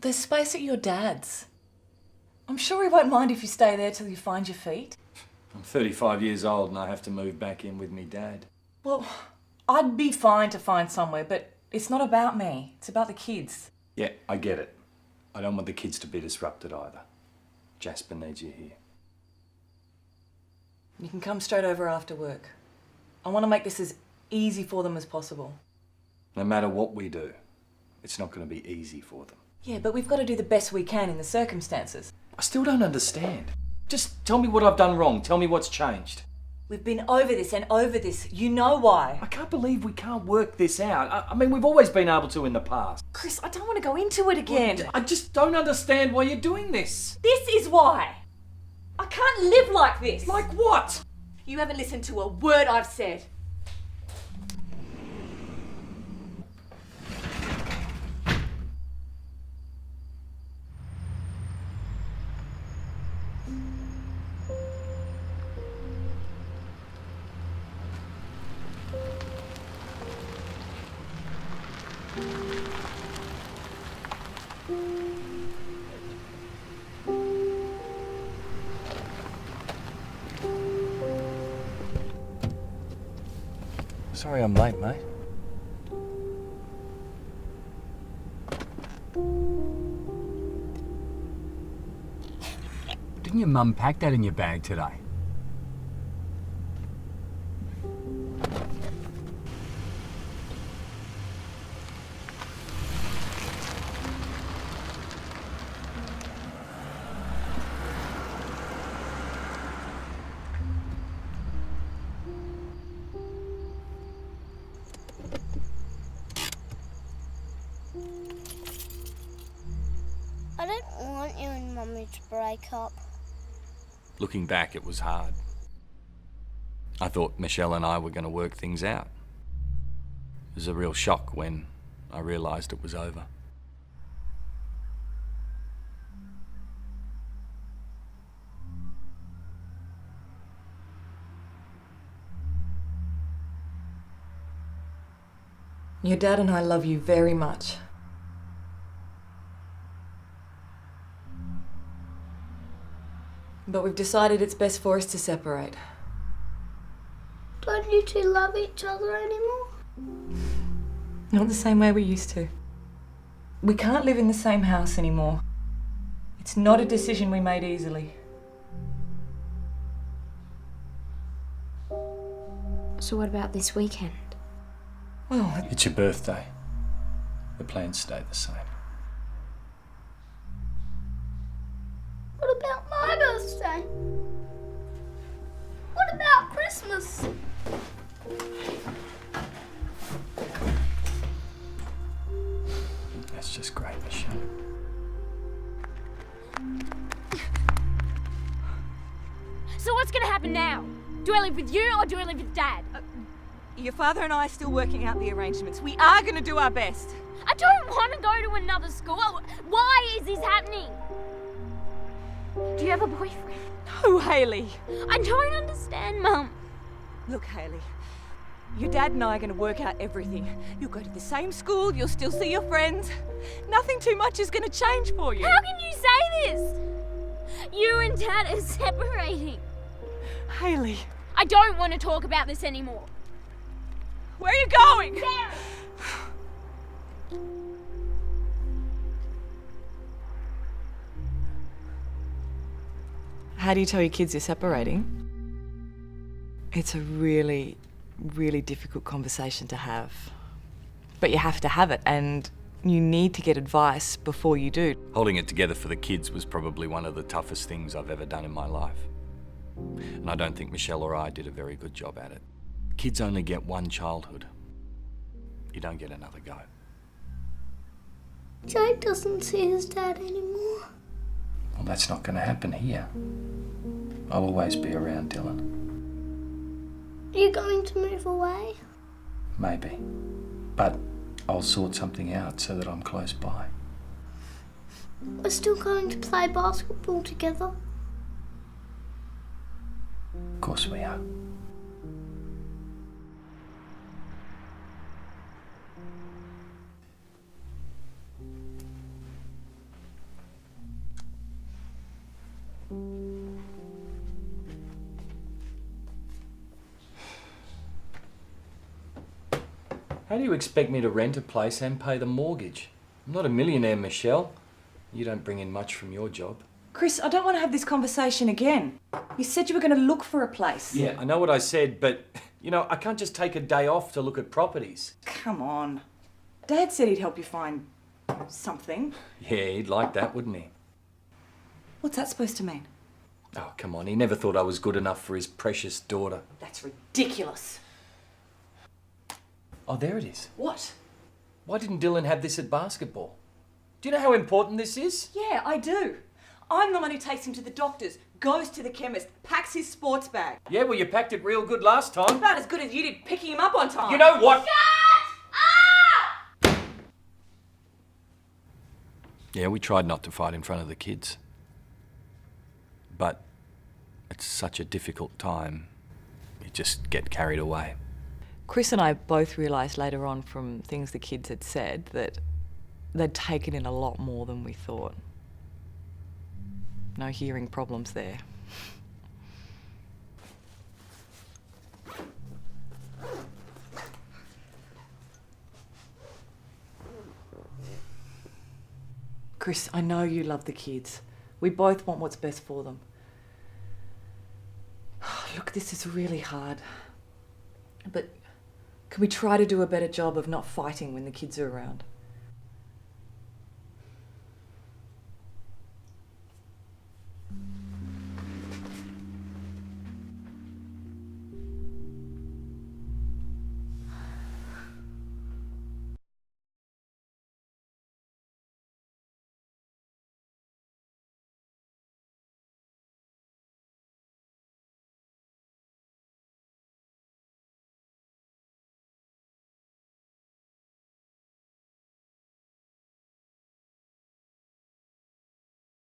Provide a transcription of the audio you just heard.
There's space at your dad's. I'm sure he won't mind if you stay there till you find your feet. I'm 35 years old and I have to move back in with me dad. Well, I'd be fine to find somewhere, but it's not about me. It's about the kids. Yeah, I get it. I don't want the kids to be disrupted either. Jasper needs you here. You can come straight over after work. I want to make this as easy for them as possible. No matter what we do, it's not going to be easy for them. Yeah, but we've got to do the best we can in the circumstances. I still don't understand. Just tell me what I've done wrong. Tell me what's changed. We've been over this and over this. You know why. I can't believe we can't work this out. I mean, we've always been able to in the past. Chris, I don't want to go into it again. I just don't understand why you're doing this. This is why. I can't live like this. Like what? You haven't listened to a word I've said. Sorry I'm late, mate. Didn't your mum pack that in your bag today? I don't want you and Mummy to break up. Looking back, it was hard. I thought Michelle and I were going to work things out. It was a real shock when I realised it was over. Your dad and I love you very much. But we've decided it's best for us to separate. Don't you two love each other anymore? Not the same way we used to. We can't live in the same house anymore. It's not a decision we made easily. So what about this weekend? Well, It's your birthday. The plans stay the same. What about my birthday? What about Christmas? That's just great, Michelle. So what's gonna happen now? Do I live with you or do I live with Dad? your father and I are still working out the arrangements. We are going to do our best. I don't want to go to another school. Why is this happening? Do you have a boyfriend? No, Hayley. I don't understand, Mum. Look, Hayley, your dad and I are going to work out everything. You'll go to the same school, you'll still see your friends. Nothing too much is going to change for you. How can you say this? You and Dad are separating. Hayley, I don't want to talk about this anymore. where are you going? Sarah! How do you tell your kids you're separating? It's a really, really difficult conversation to have. But you have to have it, and you need to get advice before you do. Holding it together for the kids was probably one of the toughest things I've ever done in my life. And I don't think Michelle or I did a very good job at it. Kids only get one childhood. You don't get another go. Jake doesn't see his dad anymore. Well, that's not going to happen here. I'll always be around, Dylan. Are you going to move away? Maybe. But I'll sort something out so that I'm close by. We're still going to play basketball together. Of course we are. How do you expect me to rent a place and pay the mortgage? I'm not a millionaire, Michelle. You don't bring in much from your job. Chris, I don't want to have this conversation again. You said you were going to look for a place. Yeah, I know what I said, but, you know, I can't just take a day off to look at properties. Come on. Dad said he'd help you find something. Yeah, he'd like that, wouldn't he? What's that supposed to mean? Oh, come on, he never thought I was good enough for his precious daughter. That's ridiculous. Oh, there it is. What? Why didn't Dylan have this at basketball? Do you know how important this is? Yeah, I do. I'm the one who takes him to the doctors, goes to the chemist, packs his sports bag. Yeah, well, you packed it real good last time. About as good as you did picking him up on time. You know what? Yeah, we tried not to fight in front of the kids. But it's such a difficult time. You just get carried away. Chris and I both realised later on from things the kids had said that they'd taken in a lot more than we thought. No hearing problems there. Chris, I know you love the kids. We both want what's best for them. Look, this is really hard. But can we try to do a better job of not fighting when the kids are around?